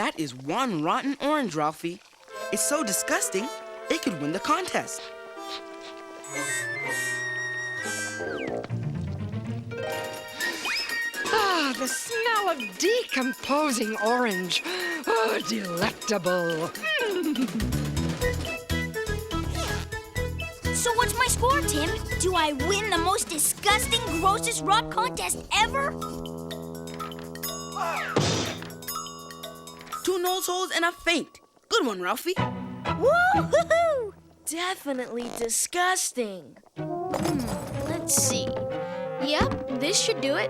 That is one rotten orange, Ralphie. It's so disgusting, it could win the contest. Ah, the smell of decomposing orange. Oh, delectable. So what's my score, Tim? Do I win the most disgusting, grossest rot contest ever? 2 nose holes and a faint. Good one, Ralphie. Woo-hoo-hoo! Definitely disgusting. Let's see. Yep, this should do it.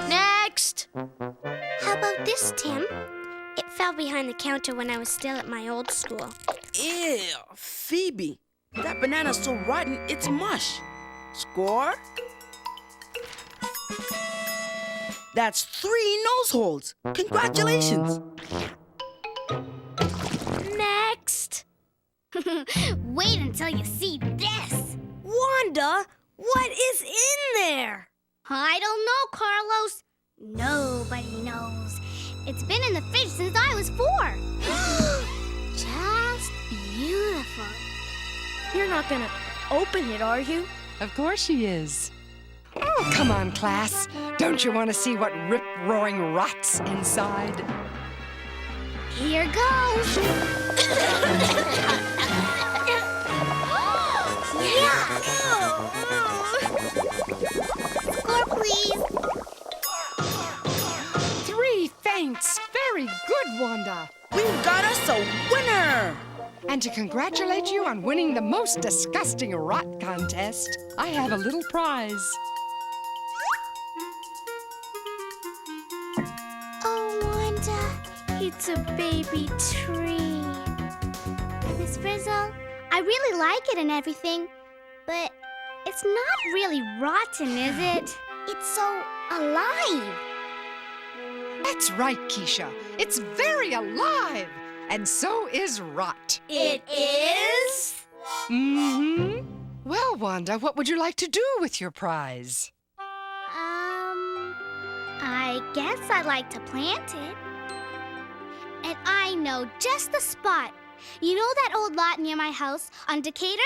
Next! How about this, Tim? It fell behind the counter when I was still at my old school. Ew, Phoebe. That banana's so rotten, it's mush. Score? That's 3 nose holes. Congratulations. Next! Wait until you see this. Wanda, what is in there? I don't know, Carlos. Nobody knows. It's been in the fridge since I was 4. Just beautiful. You're not gonna open it, are you? Of course she is. Oh, come on, class. Don't you want to see what rip-roaring rots inside? Here goes. Score, please. 3 faints. Very good, Wanda. We've got us a winner. And to congratulate you on winning the most disgusting rot contest, I have a little prize. Oh, Wanda, it's a baby tree. Miss Frizzle, I really like it and everything, but it's not really rotten, is it? It's so alive. That's right, Keisha. It's very alive. And so is rot. It is? Mm-hmm. Well, Wanda, what would you like to do with your prize? I guess I'd like to plant it. And I know just the spot. You know that old lot near my house on Decatur?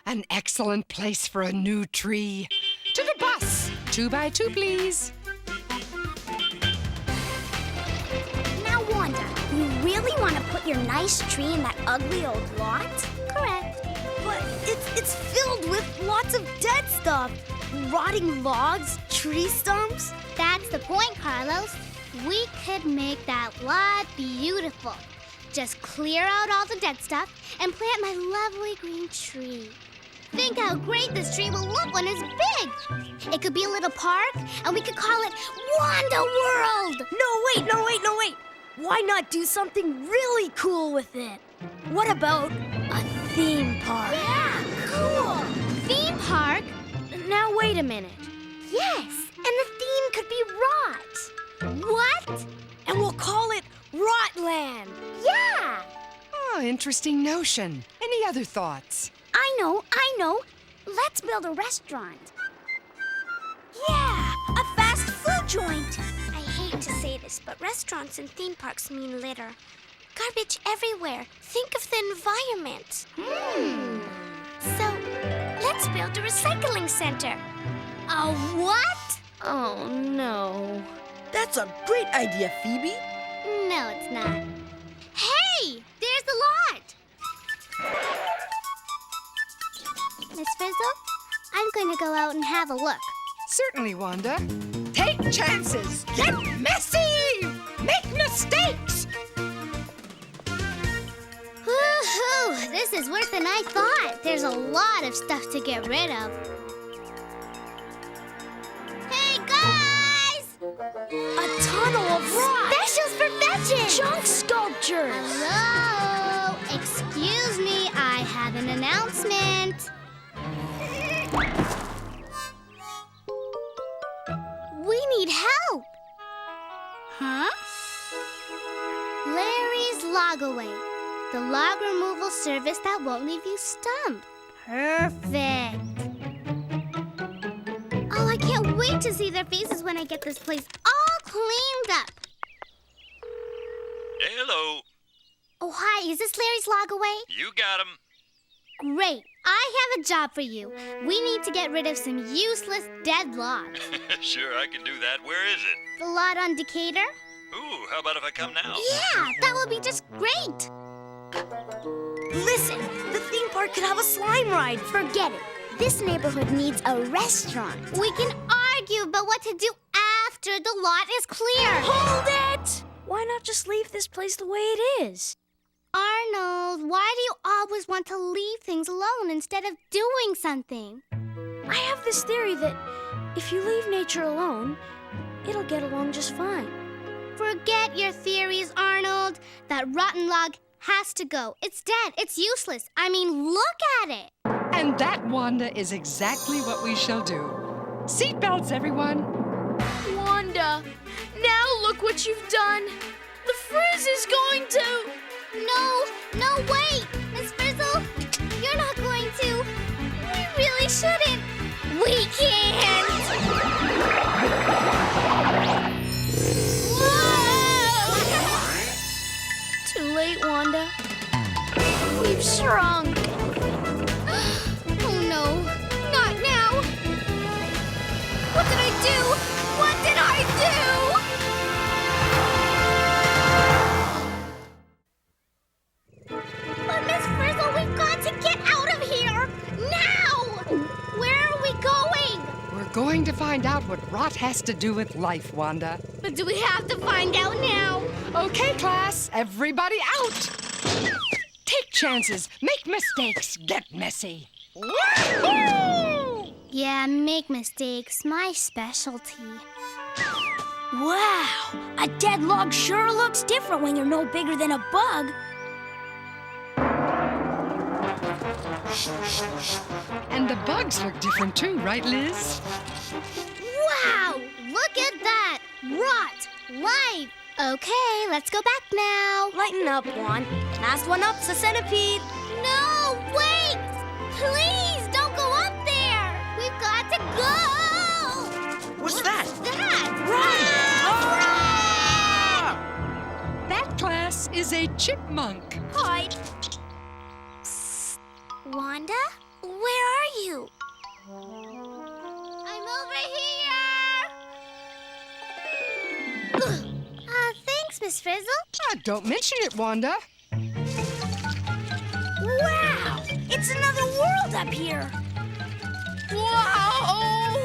An excellent place for a new tree. To the bus. 2 by 2, please. Now, Wanda, you really want to put your nice tree in that ugly old lot? Correct. But it's filled with lots of dead stuff. Rotting logs, tree stumps. That's the point, Carlos. We could make that lot beautiful. Just clear out all the dead stuff and plant my lovely green tree. Think how great this tree will look when it's big. It could be a little park, and we could call it Wanda World. No, wait. Why not do something really cool with it? What about a theme park? Yeah, cool. Theme park? Now, wait a minute. Yes, and the theme could be rot. What? And we'll call it Rotland. Yeah. Oh, interesting notion. Any other thoughts? I know. Let's build a restaurant. Yeah, a fast food joint. I hate to say this, but restaurants and theme parks mean litter. Garbage everywhere. Think of the environment. So, let's build a recycling center. A what? Oh, no. That's a great idea, Phoebe. No, it's not. Hey, there's the lot. Miss Frizzle, I'm going to go out and have a look. Certainly, Wanda. Take chances. Get messy. Make mistakes. Woo-hoo! This is worse than I thought. There's a lot of stuff to get rid of. Hey, guys! A tunnel of rot. Specials for fetching! Junk sculptures. Hello? Excuse me, I have an announcement. We need help. Huh? Larry's Logaway, the log removal service that won't leave you stumped. Perfect. Oh, I can't wait to see their faces when I get this place all cleaned up. Hello. Oh, hi. Is this Larry's log away? You got him. Great. I have a job for you. We need to get rid of some useless dead logs. Sure, I can do that. Where is it? The lot on Decatur? Ooh, how about if I come now? Yeah, that would be just great. Listen, the theme park could have a slime ride. Forget it. This neighborhood needs a restaurant. We can argue about what to do after the lot is clear. Hold it! Why not just leave this place the way it is? Arnold, why do you always want to leave things alone instead of doing something? I have this theory that if you leave nature alone, it'll get along just fine. Forget your theories, Arnold. That rotten log has to go. It's dead. It's useless. I mean, look at it. And that, Wanda, is exactly what we shall do. Seatbelts, everyone. Wanda, now look what you've done. The Frizz is going to... No, wait. Miss Frizzle, you're not going to. We really shouldn't. We can't. Whoa! Too late, Wanda. We've shrunk. Oh no, not now. What did I do? What did I do? But Miss Frizzle, we've got to get out of here! Now! Where are we going? We're going to find out what rot has to do with life, Wanda. But do we have to find out now? Okay, class, everybody out! Take chances, make mistakes, get messy. Woo-hoo! Yeah, make mistakes. My specialty. Wow, a dead log sure looks different when you're no bigger than a bug. And the bugs look different too, right, Liz? Wow! Look at that! Rot! Life! Okay, let's go back now. Lighten up, Juan. Last one up's a centipede. No, wait! Please, don't go up there! We've got to go! What's that? That class is a chipmunk. Hide. Wanda? Where are you? I'm over here! Thanks, Miss Frizzle. Don't mention it, Wanda. Wow, it's another world up here. Wow!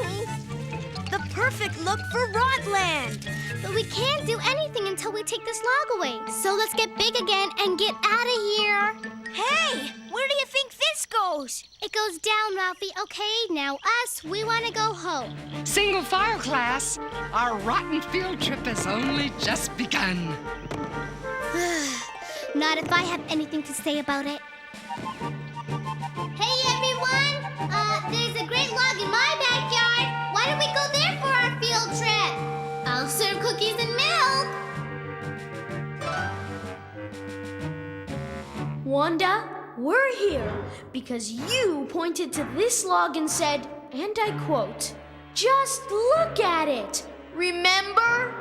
The perfect look for Rotland. But we can't do anything until we take this log away. So let's get big again and get out of here. Hey, where do you think this goes? It goes down, Ralphie. Okay, now us, we want to go home. Single file class, our rotten field trip has only just begun. Not if I have anything to say about it. Hey, everyone! There's a great log in my backyard. Why don't we go there for our field trip? I'll serve cookies and milk. Wanda, we're here because you pointed to this log and said, and I quote, "Just look at it. Remember?"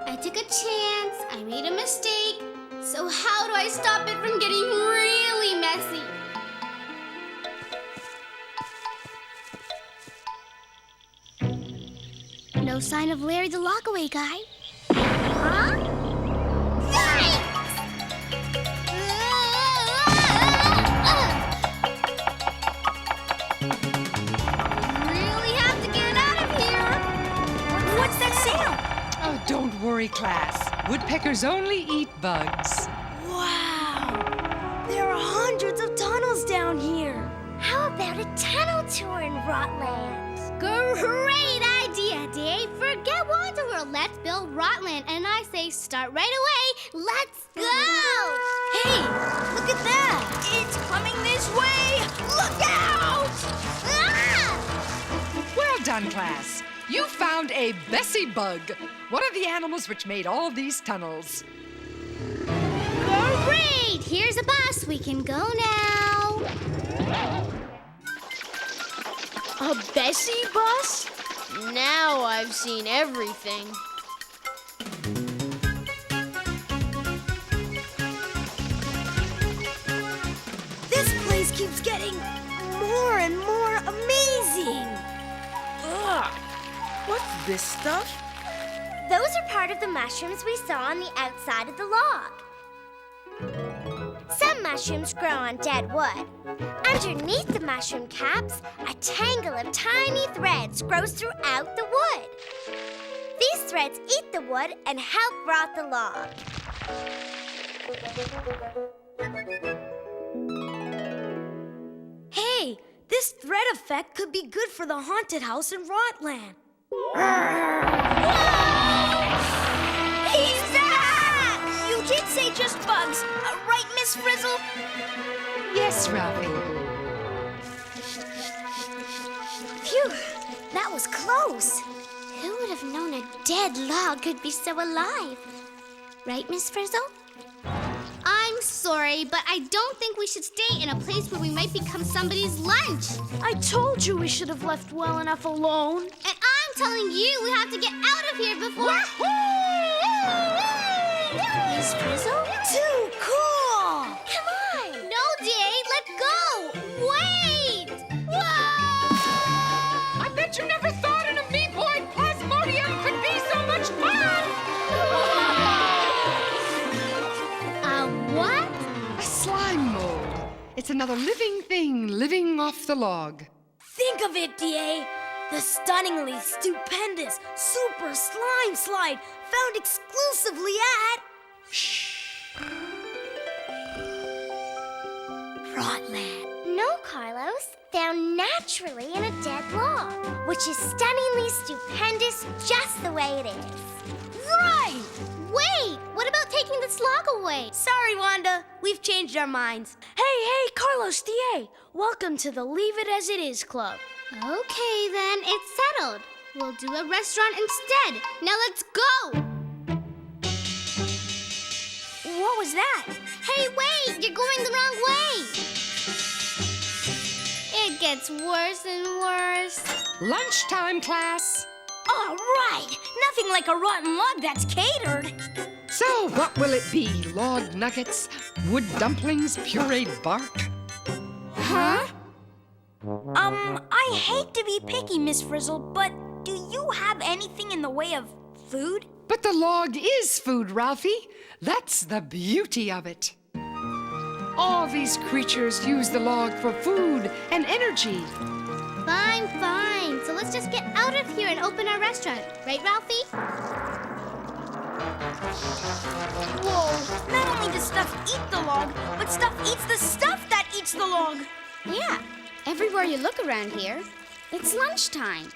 I took a chance. I made a mistake. So how do I stop it from getting really messy? No sign of Larry the Lockaway guy. Huh? Yikes! Really have to get out of here. What's that sound? Oh, don't worry, class. Woodpeckers only eat bugs. Wow, there are hundreds of tunnels down here. How about a tunnel tour in Rotland? Great idea, Dave. Forget Wonder World. Let's build Rotland. And I say start right away. Let's go! Hey, look at that. It's coming this way. Look out! Ah! Well done, class. You found a Bessie bug, one of the animals which made all these tunnels. Great! Here's a bus. We can go now. A Bessie bus? Now I've seen everything. this stuff? Those are part of the mushrooms we saw on the outside of the log. Some mushrooms grow on dead wood. Underneath the mushroom caps, a tangle of tiny threads grows throughout the wood. These threads eat the wood and help rot the log. Hey, this thread effect could be good for the haunted house in Rotland. He's back! You did say just bugs, right, Miss Frizzle? Yes, Ralphie. Phew, that was close. Who would have known a dead log could be so alive? Right, Miss Frizzle? I'm sorry, but I don't think we should stay in a place where we might become somebody's lunch. I told you we should have left well enough alone. And I'm telling you we have to get out of here before... Miss Frizzle? Too cool! Come on! No, Jay, let go! Wait! I bet you never thought an amoeboid plasmodium could be so much fun! What? A slime mold. It's another living thing living off the log. Think of it, D.A. The stunningly stupendous super slime slide found exclusively at... Rotland. No, Carlos. Found naturally in a dead log, which is stunningly stupendous just the way it is. Right! Wait, what about taking this log away? Sorry, Wanda. We've changed our minds. Hey, Carlos, D.A. Welcome to the Leave It As It Is Club. Okay, then, it's settled. We'll do a restaurant instead. Now let's go! What was that? Hey, wait! You're going the wrong way! It gets worse and worse. Lunchtime, class. All right. Nothing like a rotten log that's catered. So, what will it be? Log nuggets, wood dumplings, pureed bark? Huh? I hate to be picky, Miss Frizzle, but do you have anything in the way of food? But the log is food, Ralphie. That's the beauty of it. All these creatures use the log for food and energy. Fine. So let's just get out of here and open our restaurant. Right, Ralphie? Whoa, not only does stuff eat the log, but stuff eats the stuff that eats the log. Yeah, everywhere you look around here, it's lunchtime.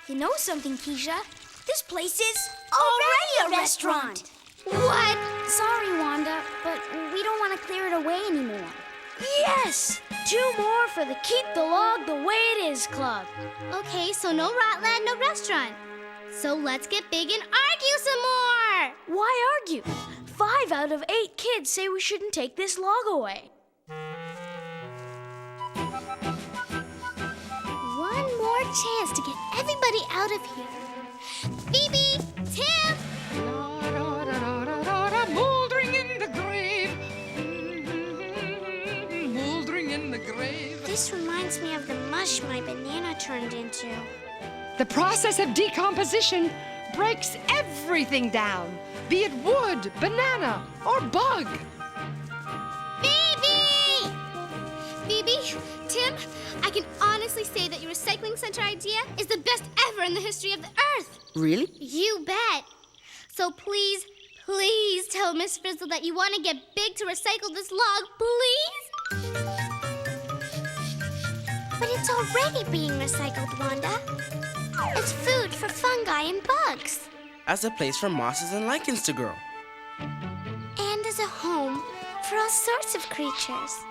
You know something, Keisha? This place is Already already a restaurant. What? Sorry, Wanda, but we don't want to clear it away anymore. Yes! 2 more for the Keep the Log the Way It Is Club. Okay, so no Rotland, no restaurant. So let's get big and argue some more! Why argue? 5 out of 8 kids say we shouldn't take this log away. One more chance to get everybody out of here. Phoebe! Tim! Moldering in the grave. Moldering in the grave. This reminds me of the mush my banana turned into. The process of decomposition breaks everything down, be it wood, banana, or bug. Phoebe! Phoebe, Tim, I can honestly say that your recycling center idea is the best ever in the history of the Earth. Really? You bet. So please tell Miss Frizzle that you want to get big to recycle this log, please? But it's already being recycled, Wanda. It's food for fungi and bugs. As a place for mosses and lichens to grow. And as a home for all sorts of creatures.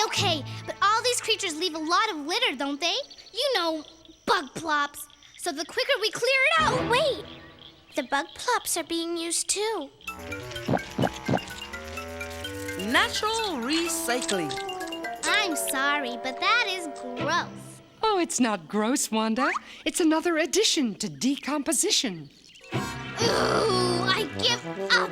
Okay, but all these creatures leave a lot of litter, don't they? You know, bug plops. So the quicker we clear it out... Oh, wait! The bug plops are being used too. Natural recycling. I'm sorry, but that is gross. Oh, it's not gross, Wanda. It's another addition to decomposition. Ooh, I give up.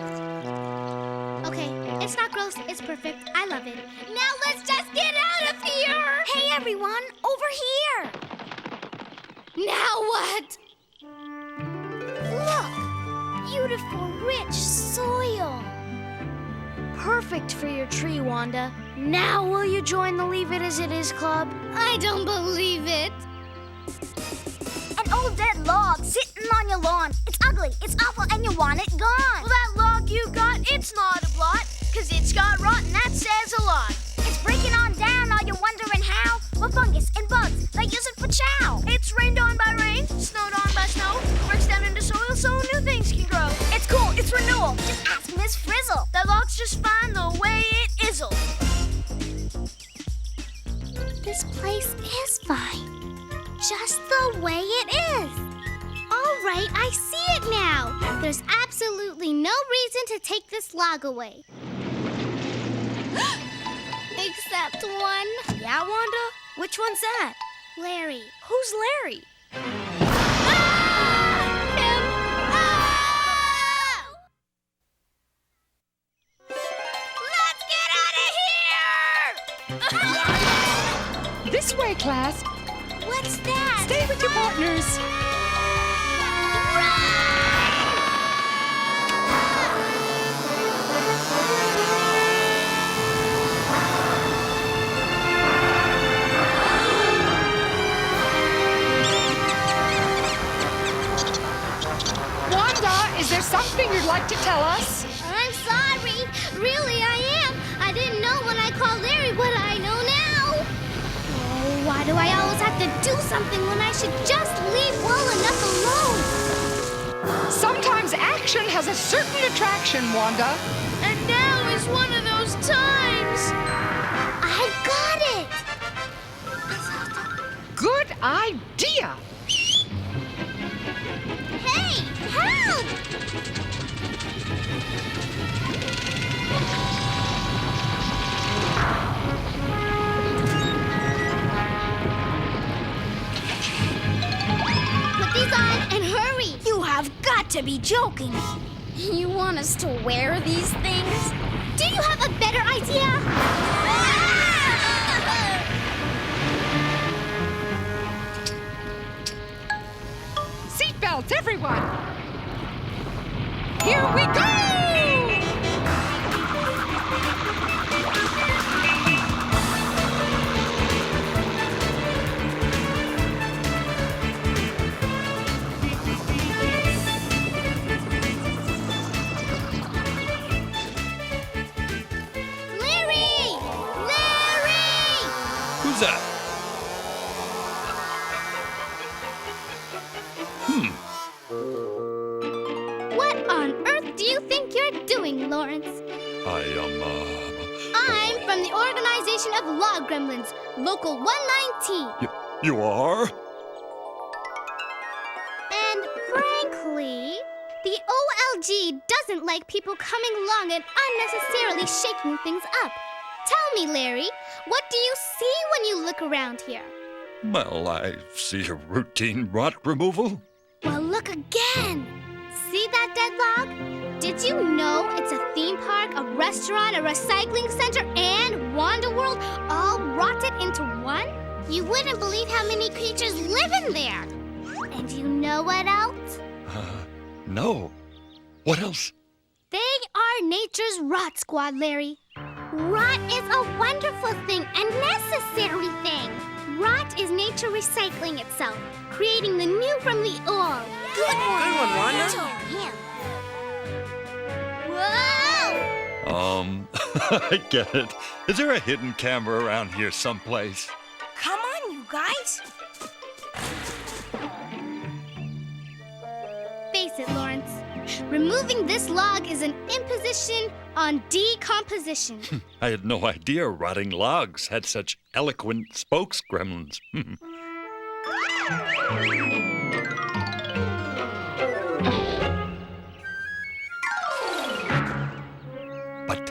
Okay, it's not gross, it's perfect. I love it. Now let's just get out of here! Hey, everyone, over here! Now what? beautiful, rich soil. Perfect for your tree, Wanda. Now will you join the Leave It As It Is club? I don't believe it. An old dead log sitting on your lawn. It's ugly, it's awful, and you want it gone. Well, that log you got, it's not a blot, 'cause it's got rot, and that says a lot. It's breaking on down, are you wondering how? Well, fungus and bugs, they use it for chow. It's rained on by rain, snowed on by snow, breaks down into soil so new things can grow. It's cool, it's renewal. Just ask Miss Frizzle. That log's just fine the way it is'll. This place is fine. Just the way it is. All right, I see it now. There's absolutely no reason to take this log away. Except one. Yeah, Wanda? Which one's that? Larry. Who's Larry? Him. Ah! Let's get out of here! This way, class. What's that? Stay with your partners. Wanda, is there something you'd like to tell us? I'm sorry. Really, I am. I didn't know when I called Larry what I know now. Oh, why do I always have to do something when I should just leave well enough alone? Sometimes action has a certain attraction, Wanda. And now is one of those times. I got it. Good idea. Hey, help! Put these on and hurry. You have got to be joking. You want us to wear these things? Do you have a better idea? Seatbelts, everyone. Here we go! Larry! Larry! Who's that? What on earth do you think you're doing, Lawrence? I'm from the Organization of Log Gremlins, Local 119. You are? And frankly, the OLG doesn't like people coming along and unnecessarily shaking things up. Tell me, Larry, what do you see when you look around here? Well, I see a routine rot removal. Well, look again. See that dead log? Did you know it's a theme park, a restaurant, a recycling center, and Wanda World all rotted into one? You wouldn't believe how many creatures live in there. And you know what else? No. What else? They are nature's rot squad, Larry. Rot is a wonderful thing and necessary thing. Rot is nature recycling itself, creating the new from the old. Good one, Wanda. Whoa! I get it. Is there a hidden camera around here someplace? Come on, you guys. Face it, Lawrence. Removing this log is an imposition on decomposition. I had no idea rotting logs had such eloquent spokes gremlins. But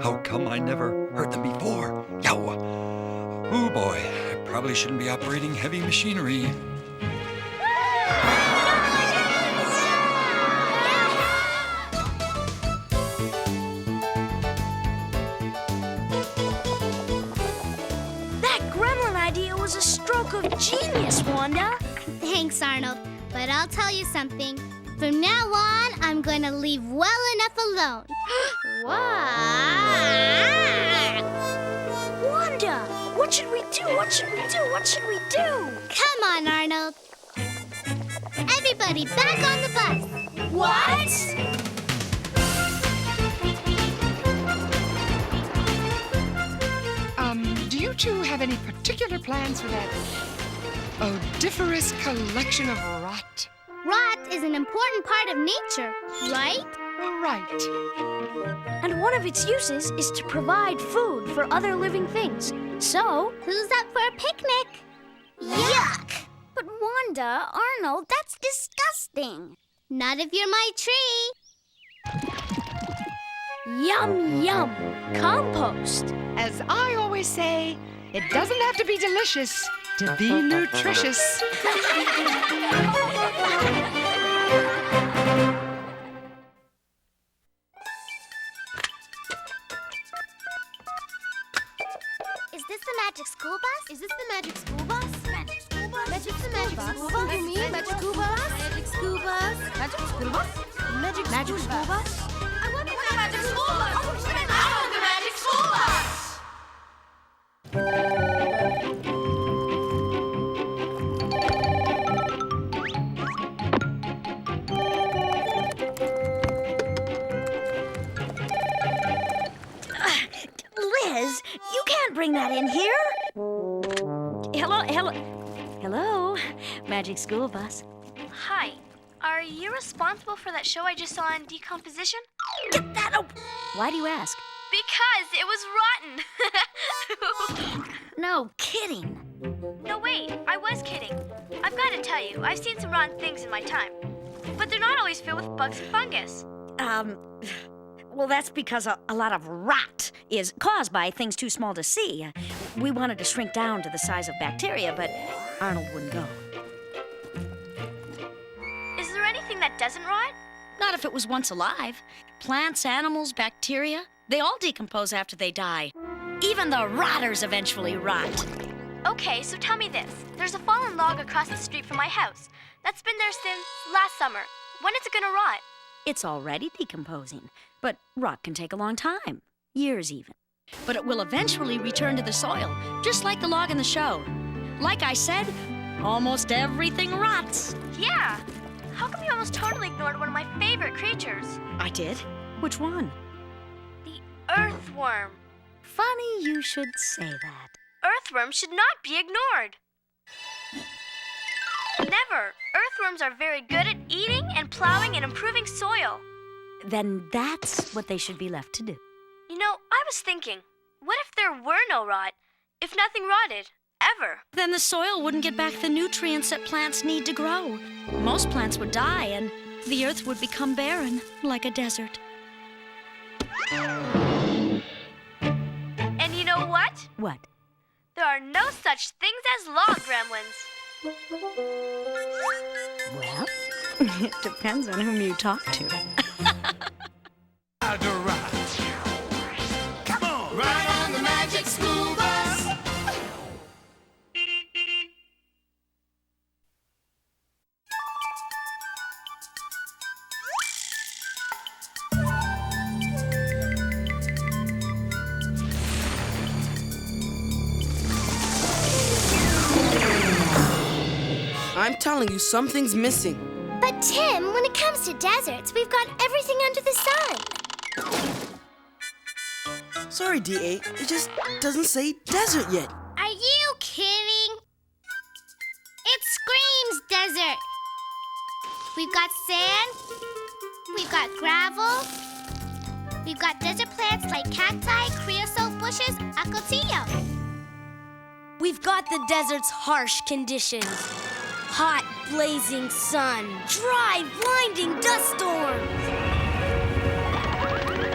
how come I never heard them before? Yow! Oh boy, I probably shouldn't be operating heavy machinery. That gremlin idea was a stroke of genius, Wanda. Thanks, Arnold. But I'll tell you something. From now on, I'm going to leave well enough alone. Wanda, what should we do? What should we do? What should we do? Come on, Arnold. Everybody back on the bus. What? Do you two have any particular plans for that odoriferous collection of rot? Rot is an important part of nature, right? Right. And one of its uses is to provide food for other living things. So, Who's up for a picnic? Yuck! But Wanda, Arnold, that's disgusting. Not if you're my tree. yum, yum, compost. As I always say, it doesn't have to be delicious to be nutritious. Is this the magic school bus? Is this the magic school bus? Magic school bus? Magic school bus? You mean magic school bus? Magic school bus? Magic school bus? Magic school bus? I want the magic school bus! I want the magic school bus! Liz, you can't bring that in here. Hello, Magic School Bus. Hi. Are you responsible for that show I just saw on decomposition? Get that out! Why do you ask? Because it was rotten. No kidding. No, wait. I was kidding. I've got to tell you, I've seen some rotten things in my time. But they're not always filled with bugs and fungus. Well, that's because a lot of rot is caused by things too small to see. We wanted to shrink down to the size of bacteria, but Arnold wouldn't go. Is there anything that doesn't rot? Not if it was once alive. Plants, animals, bacteria, they all decompose after they die. Even the rotters eventually rot. Okay, so tell me this. There's a fallen log across the street from my house that's been there since last summer. When is it gonna rot? It's already decomposing, but rot can take a long time, years even. But it will eventually return to the soil, just like the log in the show. Like I said, almost everything rots. Yeah. How come you almost totally ignored one of my favorite creatures? I did? Which one? The earthworm. Funny you should say that. Earthworms should not be ignored. Never. Earthworms are very good at eating and plowing and improving soil. Then that's what they should be left to do. You know, I was thinking, what if there were no rot? If nothing rotted, ever? Then the soil wouldn't get back the nutrients that plants need to grow. Most plants would die, and the earth would become barren, like a desert. And you know what? What? There are no such things as log gremlins. Well, it depends on whom you talk to. Come on! Ride on the magic school bus! I'm telling you, something's missing. But Tim, when it comes to deserts, we've got everything under the sun. Sorry, DA. It just doesn't say desert yet. Are you kidding? It screams desert. We've got sand. We've got gravel. We've got desert plants like cacti, creosote bushes, acotillo. We've got the desert's harsh conditions. Hot, blazing sun, dry, blinding dust storms.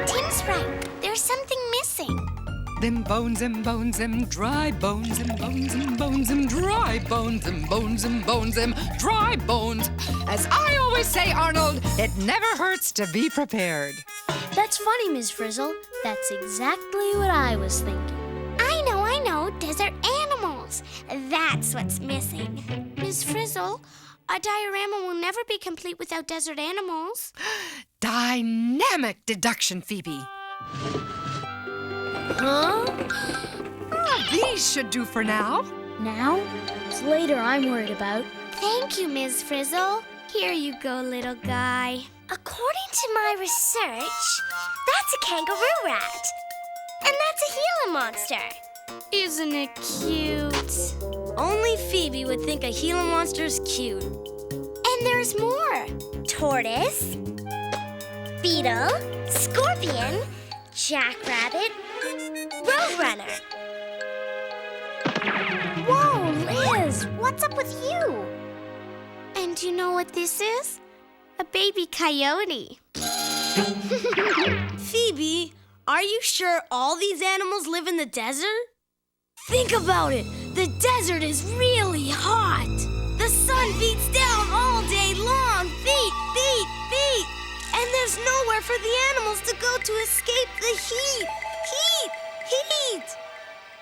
Tim's right. There's something missing. Them bones, them bones, them dry bones, them bones, them bones, them dry bones, them bones, them bones, them dry bones. As I always say, Arnold, it never hurts to be prepared. That's funny, Ms. Frizzle. That's exactly what I was thinking. I know. Desert animals. That's what's missing. Miss Frizzle, A diorama will never be complete without desert animals. Dynamic deduction, Phoebe. Huh? These should do for now. Now? It's later I'm worried about. Thank you, Ms. Frizzle. Here you go, little guy. According to my research, that's a kangaroo rat. And that's a Gila monster. Isn't it cute? Only Phoebe would think a Gila monster's cute. And there's more. Tortoise, beetle, scorpion, jackrabbit, roadrunner. Whoa, Liz, what's up with you? And do you know what this is? A baby coyote. Phoebe, are you sure all these animals live in the desert? Think about it. The desert is really hot. The sun beats down all day long. Beat, beat, beat. And there's nowhere for the animals to go to escape the heat. Heat, heat.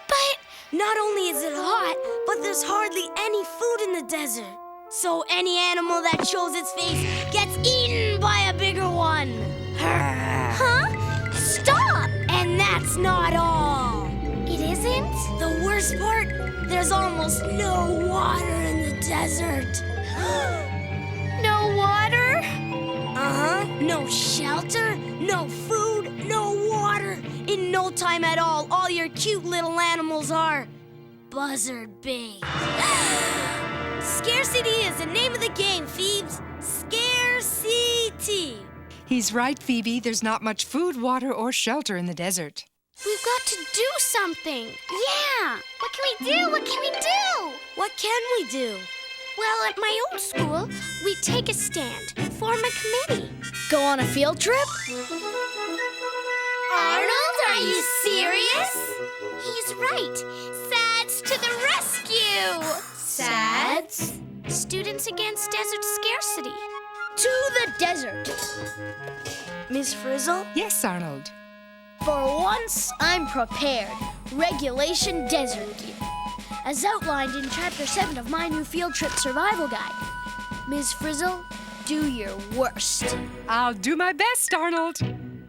But not only is it hot, but there's hardly any food in the desert. So any animal that shows its face gets eaten by a bigger one. Huh? Stop! And that's not all. It isn't? The worst part, there's almost no water in the desert. No water? Uh-huh. No shelter, no food, no water. In no time at all your cute little animals are buzzard bait. Scarcity is the name of the game, Phoebes. Scarcity. He's right, Phoebe. There's not much food, water, or shelter in the desert. We've got to do something. Yeah! What can we do? What can we do? What can we do? Well, at my old school, we take a stand, form a committee. Go on a field trip? Arnold, are you serious? He's right. SADS to the rescue! SADS? Students Against Desert Scarcity. To the desert. Miss Frizzle? Yes, Arnold. For once, I'm prepared. Regulation desert gear. As outlined in Chapter 7 of my new field trip survival guide. Ms. Frizzle, do your worst. I'll do my best, Arnold.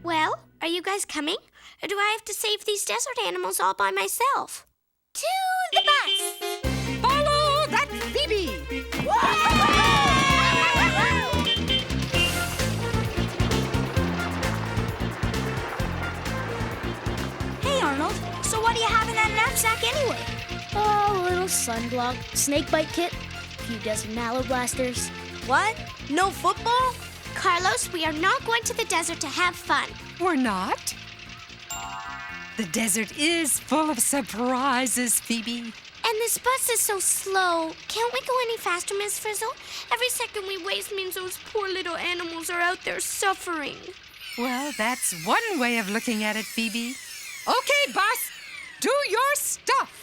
Well, are you guys coming? Or do I have to save these desert animals all by myself? To the bus! Follow that Phoebe! Hey, Arnold. So what do you have in that knapsack anyway? Oh, a little sunblock, snakebite kit, a few desert mallow blasters. What? No football? Carlos, we are not going to the desert to have fun. We're not. The desert is full of surprises, Phoebe. And this bus is so slow. Can't we go any faster, Miss Frizzle? Every second we waste means those poor little animals are out there suffering. Well, that's one way of looking at it, Phoebe. Okay, bus, do your stuff.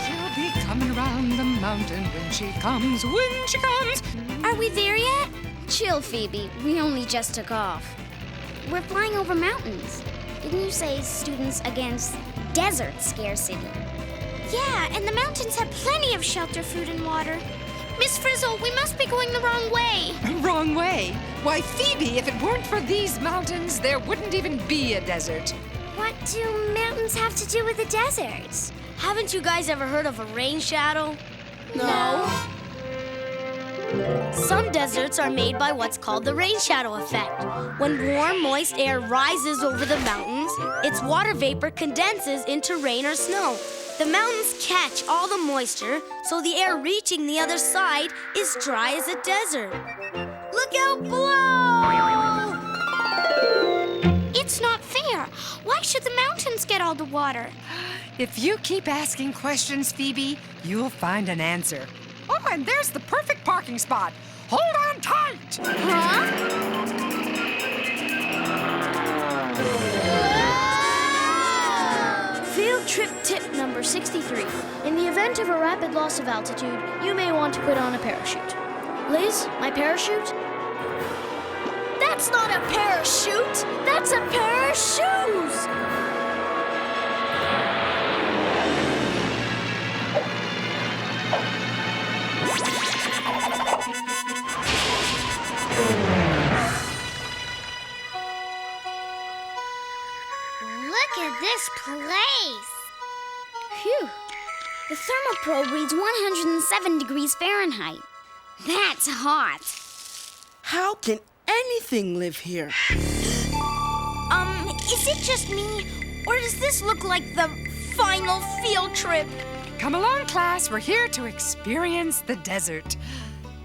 She'll be coming around the mountain when she comes, when she comes. Are we there yet? Chill, Phoebe. We only just took off. We're flying over mountains. Didn't you say Students Against Desert Scarcity? Yeah, and the mountains have plenty of shelter, food, and water. Miss Frizzle, we must be going the wrong way. Wrong way? Why, Phoebe, if it weren't for these mountains, there wouldn't even be a desert. What do mountains have to do with the deserts? Haven't you guys ever heard of a rain shadow? No. Some deserts are made by what's called the rain shadow effect. When warm, moist air rises over the mountains, its water vapor condenses into rain or snow. The mountains catch all the moisture, so the air reaching the other side is dry as a desert. Look out below! It's not fair. Why should the mountains get all the water? If you keep asking questions, Phoebe, you'll find an answer. Oh, and there's the perfect parking spot. Hold on tight! Field trip tip number 63. In the event of a rapid loss of altitude, you may want to put on a parachute. Liz, my parachute? That's not a parachute! That's a pair of shoes! Look at this place. Phew. The thermal probe reads 107 degrees Fahrenheit. That's hot. How can anything live here? Is it just me? Or does this look like the final field trip? Come along, class. We're here to experience the desert.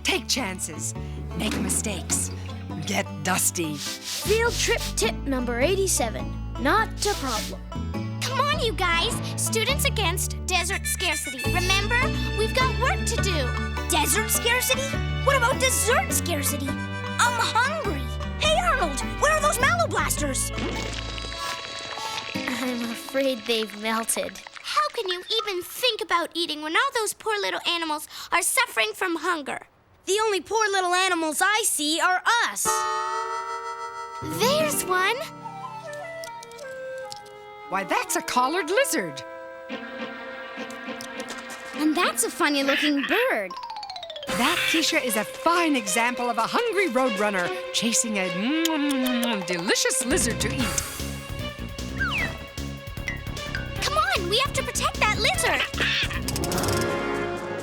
Take chances, make mistakes, get dusty. Field trip tip number 87. Not a problem. Come on, you guys. Students against desert scarcity. Remember, we've got work to do. Desert scarcity? What about dessert scarcity? I'm hungry. Hey, Arnold, where are those Mallow Blasters? I'm afraid they've melted. How can you even think about eating when all those poor little animals are suffering from hunger? The only poor little animals I see are us. There's one. Why, that's a collared lizard. And that's a funny-looking bird. That, Keisha, is a fine example of a hungry roadrunner chasing a delicious lizard to eat. Come on, we have to protect that lizard.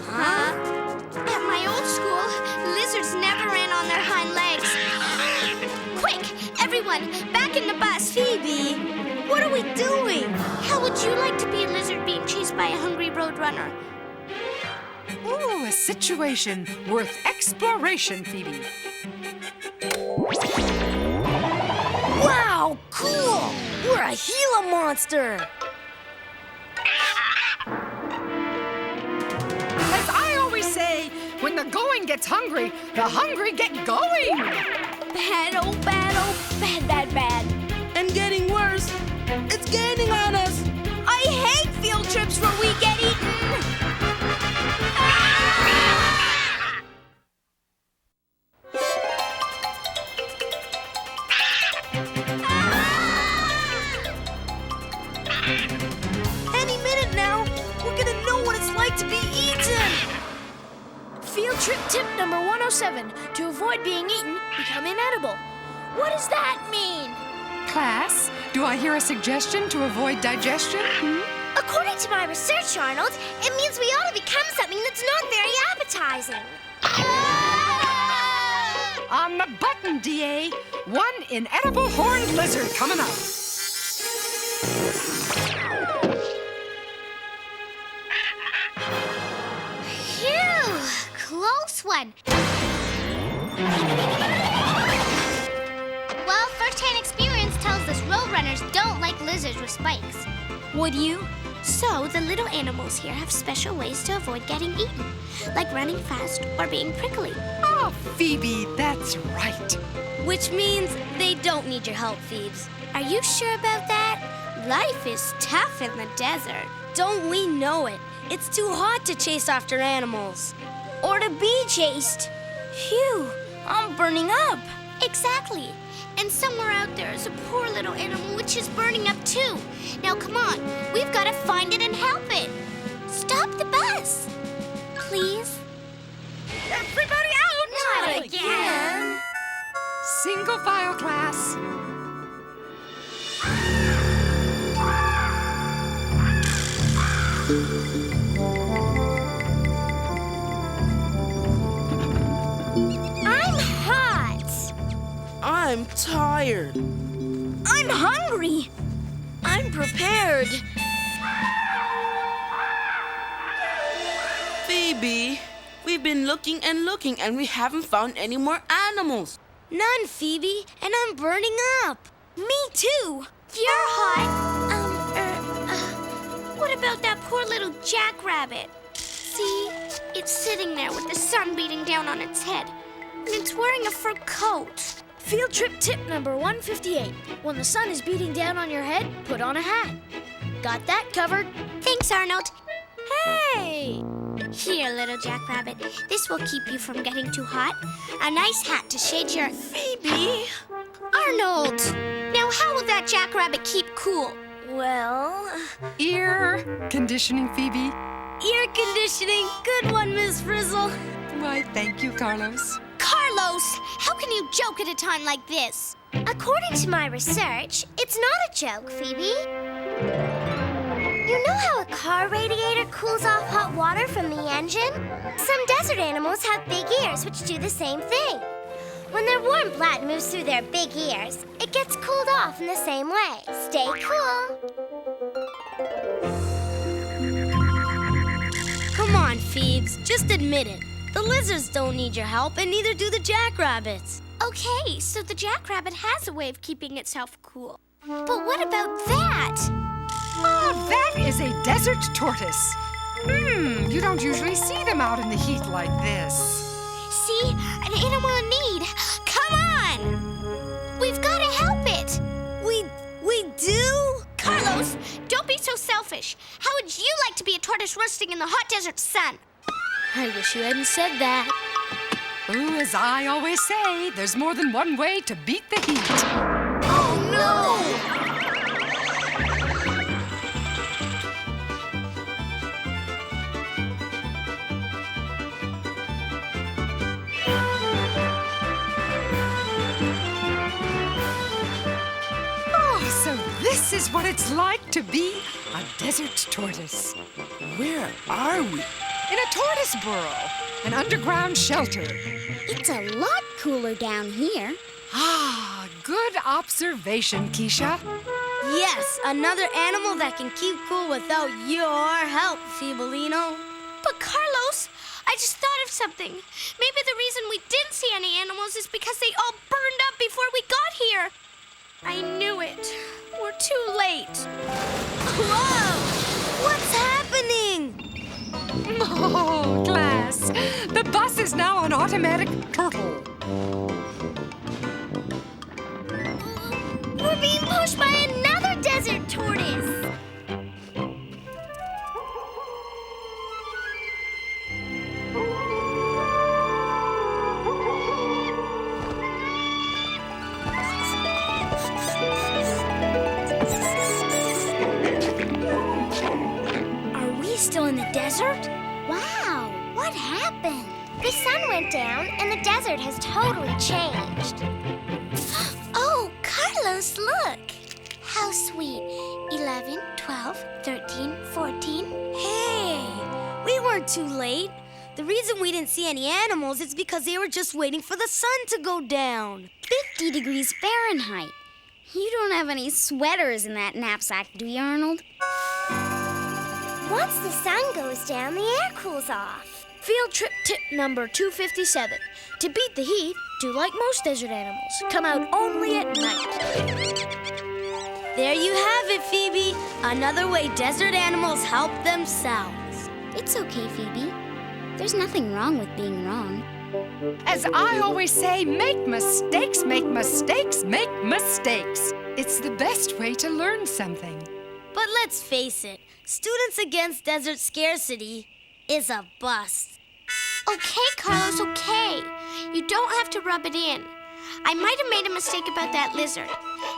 Huh? At my old school, lizards never ran on their hind legs. Quick, everyone, back in the bus. Phoebe, what are we doing? How would you like to be a lizard being chased by a hungry roadrunner? Ooh, a situation worth exploration, Phoebe. Wow, cool! We're a Gila monster! As I always say, when the going gets hungry, the hungry get going! Bad, oh, bad, oh, bad, bad, bad. And getting worse. It's gaining on us. I hate field trips where we get eaten! Any minute now, we're gonna know what it's like to be eaten! Field trip tip number 107. To avoid being eaten, become inedible. What does that mean? Class, do I hear a suggestion to avoid digestion? According to my research, Arnold, it means we ought to become something that's not very appetizing. On the button, DA. One inedible horned lizard coming up. Phew, close one. Well, first-hand experience tells us roadrunners don't like lizards with spikes. Would you? So, the little animals here have special ways to avoid getting eaten, like running fast or being prickly. Oh, Phoebe, that's right. Which means they don't need your help, Phoebes. Are you sure about that? Life is tough in the desert. Don't we know it? It's too hot to chase after animals. Or to be chased. Phew, I'm burning up. Exactly. And somewhere out there is a poor little animal which is burning up too. Now come on, we've got to find it and help it. Stop the bus. Please? Everybody out! Not again! Single file, class. I'm hot. I'm tired. I'm hungry. I'm prepared. Phoebe, we've been looking and looking and we haven't found any more animals. None, Phoebe, and I'm burning up. Me too. You're hot. What about that poor little jackrabbit? See, it's sitting there with the sun beating down on its head, and it's wearing a fur coat. Field trip tip number 158. When the sun is beating down on your head, put on a hat. Got that covered? Thanks, Arnold. Hey, Here, little jackrabbit. This will keep you from getting too hot. A nice hat to shade your... Phoebe! Arnold! Now how will that jackrabbit keep cool? Well, Ear conditioning, Phoebe. ear conditioning. Good one, Miss Frizzle. Why, thank you, Carlos. Carlos, how can you joke at a time like this? According to my research, it's not a joke, Phoebe. You know how a car radiator cools off hot water from the engine? Some desert animals have big ears which do the same thing. When their warm blood moves through their big ears, it gets cooled off in the same way. Stay cool. Come on, Phoebes. Just admit it. The lizards don't need your help, and neither do the jackrabbits. Okay, so the jackrabbit has a way of keeping itself cool. But what about that? Oh, that is a desert tortoise. You don't usually see them out in the heat like this. See? An animal in need. Come on! We've got to help it. We do? Carlos, don't be so selfish. How would you like to be a tortoise roasting in the hot desert sun? I wish you hadn't said that. Ooh, as I always say, there's more than one way to beat the heat. Oh, no! Oh, so this is what it's like to be a desert tortoise. Where are we? In a tortoise burrow, an underground shelter. It's a lot cooler down here. Ah, good observation, Keisha. Yes, another animal that can keep cool without your help, Feeblino. But Carlos, I just thought of something. Maybe the reason we didn't see any animals is because they all burned up before we got here. I knew it. We're too late. Whoa! What's happening? Oh, class. The bus is now an automatic turtle. We're being pushed by another desert tortoise. Are we still in the desert? Wow, what happened? The sun went down and the desert has totally changed. Oh, Carlos, look. How sweet. 11, 12, 13, 14. Hey, we weren't too late. The reason we didn't see any animals is because they were just waiting for the sun to go down. 50 degrees Fahrenheit. You don't have any sweaters in that knapsack, do you, Arnold? Once the sun goes down, the air cools off. Field trip tip number 257. To beat the heat, do like most desert animals. Come out only at night. There you have it, Phoebe. Another way desert animals help themselves. It's okay, Phoebe. There's nothing wrong with being wrong. As I always say, make mistakes, make mistakes, make mistakes. It's the best way to learn something. But let's face it, Students Against Desert Scarcity is a bust. Okay, Carlos, okay. You don't have to rub it in. I might have made a mistake about that lizard.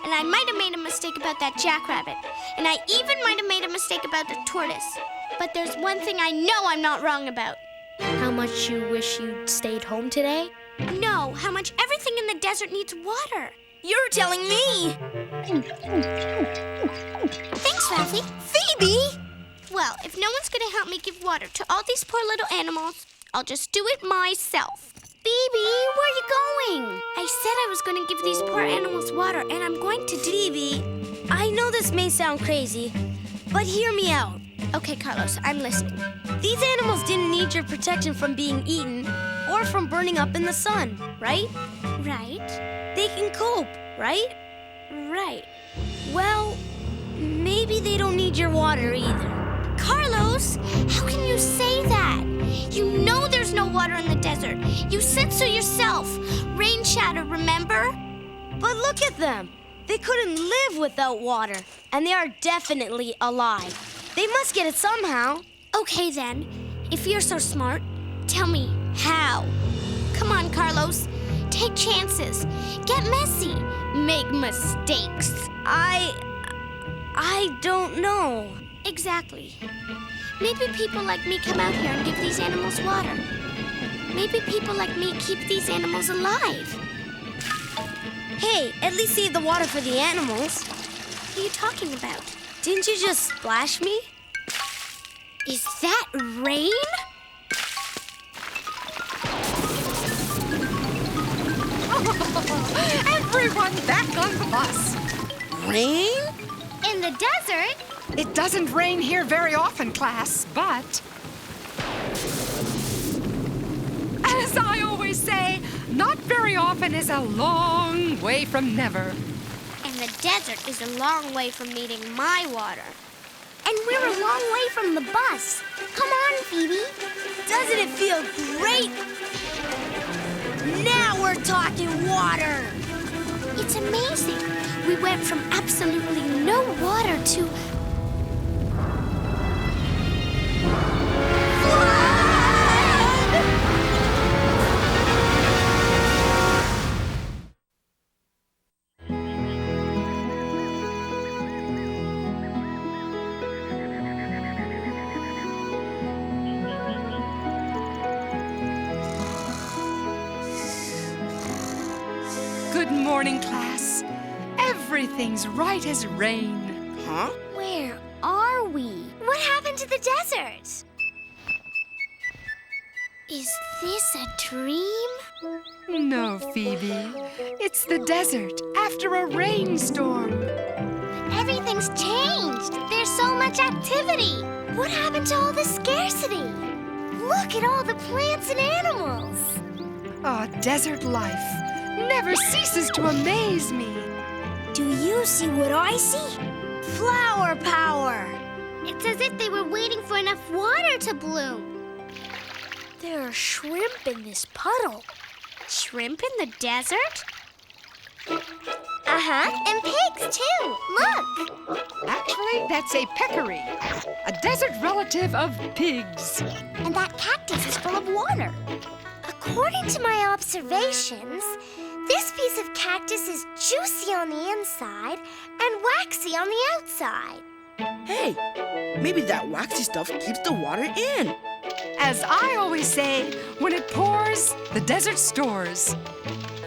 And I might have made a mistake about that jackrabbit. And I even might have made a mistake about the tortoise. But there's one thing I know I'm not wrong about. How much you wish you'd stayed home today? No, how much everything in the desert needs water. You're telling me. Thanks, Ralphie. Phoebe! Well, if no one's going to help me give water to all these poor little animals, I'll just do it myself. Phoebe, where are you going? I said I was going to give these poor animals water, and I'm going to do. Phoebe, I know this may sound crazy, but hear me out. Okay, Carlos, I'm listening. These animals didn't need your protection from being eaten or from burning up in the sun, right? Right. They can cope, right? Right. Well, maybe they don't need your water either. Carlos, how can you say that? You know there's no water in the desert. You said so yourself. Rain shadow, remember? But look at them. They couldn't live without water, and they are definitely alive. They must get it somehow. Okay, then. If you're so smart, tell me how. Come on, Carlos. Take chances. Get messy. Make mistakes. I don't know. Exactly. Maybe people like me come out here and give these animals water. Maybe people like me keep these animals alive. Hey, at least save the water for the animals. What are you talking about? Didn't you just splash me? Is that rain? Everyone back on the bus. Rain? In the desert? It doesn't rain here very often, class, but as I always say, not very often is a long way from never. And the desert is a long way from needing my water. And we're a long way from the bus. Come on, Phoebe. Doesn't it feel great? Now we're talking water. It's amazing. We went from absolutely no water to... Good morning, class. Everything's right as rain. Huh? Where are we? What happened to the desert? Is this a dream? No, Phoebe. It's the desert after a rainstorm. Everything's changed. There's so much activity. What happened to all the scarcity? Look at all the plants and animals. Oh, desert life never ceases to amaze me. Do you see what I see? Flower power. It's as if they were waiting for enough water to bloom. There are shrimp in this puddle. Shrimp in the desert? And pigs, too. Look. Actually, that's a peccary, a desert relative of pigs. And that cactus is full of water. According to my observations, this piece of cactus is juicy on the inside and waxy on the outside. Hey, maybe that waxy stuff keeps the water in. As I always say, when it pours, the desert stores.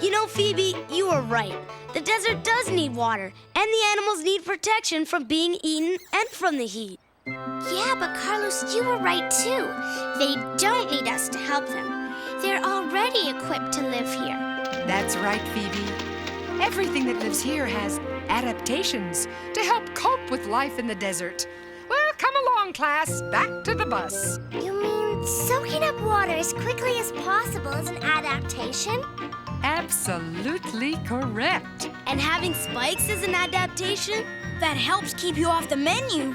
You know, Phoebe, you were right. The desert does need water, and the animals need protection from being eaten and from the heat. Yeah, but Carlos, you were right too. They don't need us to help them. They're already equipped to live here. That's right, Phoebe. Everything that lives here has adaptations to help cope with life in the desert. Well, come along, class. Back to the bus. You mean soaking up water as quickly as possible is an adaptation? Absolutely correct. And having spikes is an adaptation that helps keep you off the menu.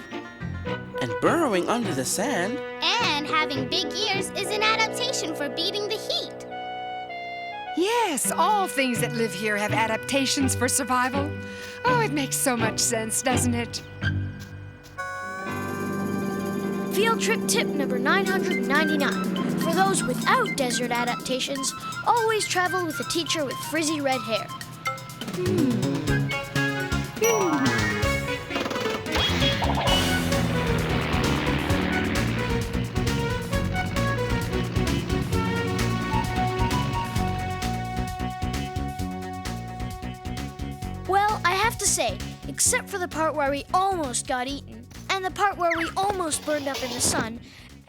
And burrowing under the sand. And having big ears is an adaptation for beating the heat. Yes, all things that live here have adaptations for survival. Oh, it makes so much sense, doesn't it? Field trip tip number 999. For those without desert adaptations, always travel with a teacher with frizzy red hair. Well, I have to say, except for the part where we almost got eaten, and the part where we almost burned up in the sun,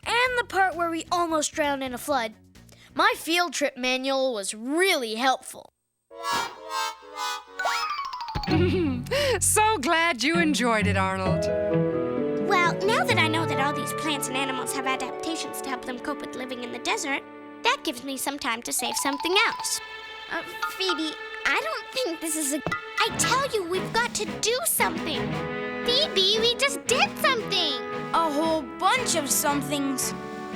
and the part where we almost drowned in a flood, my field trip manual was really helpful. So glad you enjoyed it, Arnold. Well, now that I know that all these plants and animals have adaptations to help them cope with living in the desert, that gives me some time to save something else. Phoebe, I don't think this is a... I tell you, we've got to do something. Phoebe, we just did something. A whole bunch of somethings.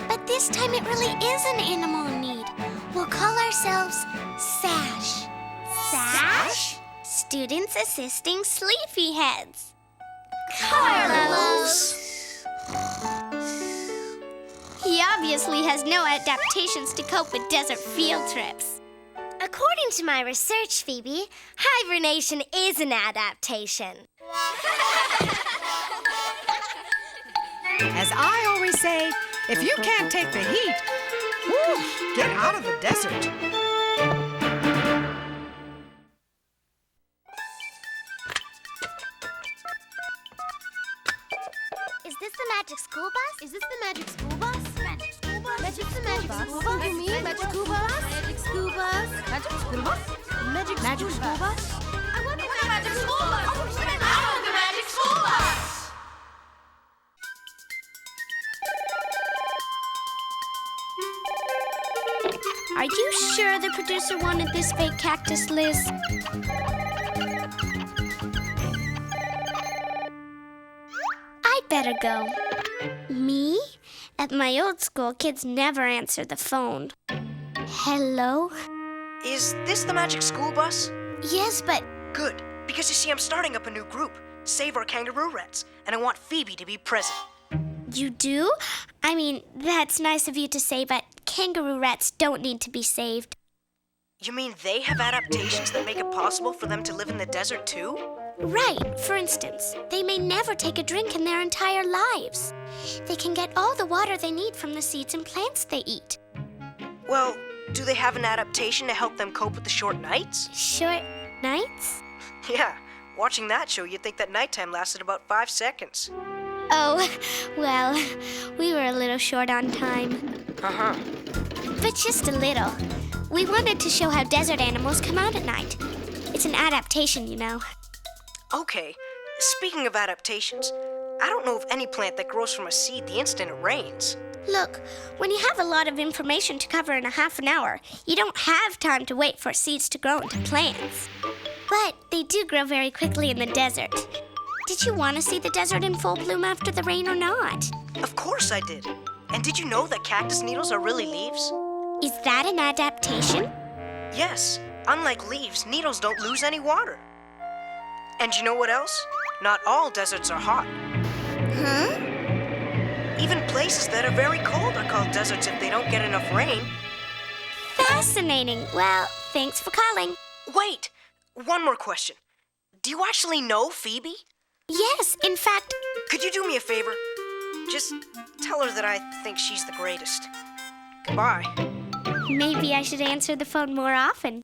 But this time it really is an animal in need. We'll call ourselves SASH. Sash? Students Assisting Sleepyheads. Carlos! He obviously has no adaptations to cope with desert field trips. According to my research, Phoebe, hibernation is an adaptation. As I always say, if you can't take the heat, whew, get out of the desert. Is this the magic school bus? Is this the magic school bus? Magic school bus? Magic the magic school bus? You mean magic school bus? Magic school bus? Magic school bus? Magic school bus? I want the magic school bus! I want the magic school bus! Are you sure the producer wanted this fake cactus, Liz? I'd better go. Me? At my old school, kids never answer the phone. Hello? Is this the magic school bus? Yes, but Good, because you see, I'm starting up a new group, Save Our Kangaroo Rats, and I want Phoebe to be present. you do? I mean, that's nice of you to say, but kangaroo rats don't need to be saved. You mean they have adaptations that make it possible for them to live in the desert too? Right. For instance, they may never take a drink in their entire lives. They can get all the water they need from the seeds and plants they eat. Well, do they have an adaptation to help them cope with the short nights? Short nights? Yeah, watching that show, you'd think that nighttime lasted about 5 seconds. Oh, well, we were a little short on time. Uh-huh. But just a little. We wanted to show how desert animals come out at night. It's an adaptation, you know. Okay, speaking of adaptations, I don't know of any plant that grows from a seed the instant it rains. Look, when you have a lot of information to cover in a half an hour, you don't have time to wait for seeds to grow into plants. But they do grow very quickly in the desert. Did you want to see the desert in full bloom after the rain or not? Of course I did. And did you know that cactus needles are really leaves? Is that an adaptation? Yes, unlike leaves, needles don't lose any water. And you know what else? Not all deserts are hot. Huh? Even places that are very cold are called deserts if they don't get enough rain. Fascinating. Well, thanks for calling. Wait, one more question. Do you actually know Phoebe? Yes, in fact, Could you do me a favor? Just tell her that I think she's the greatest. Goodbye. maybe I should answer the phone more often.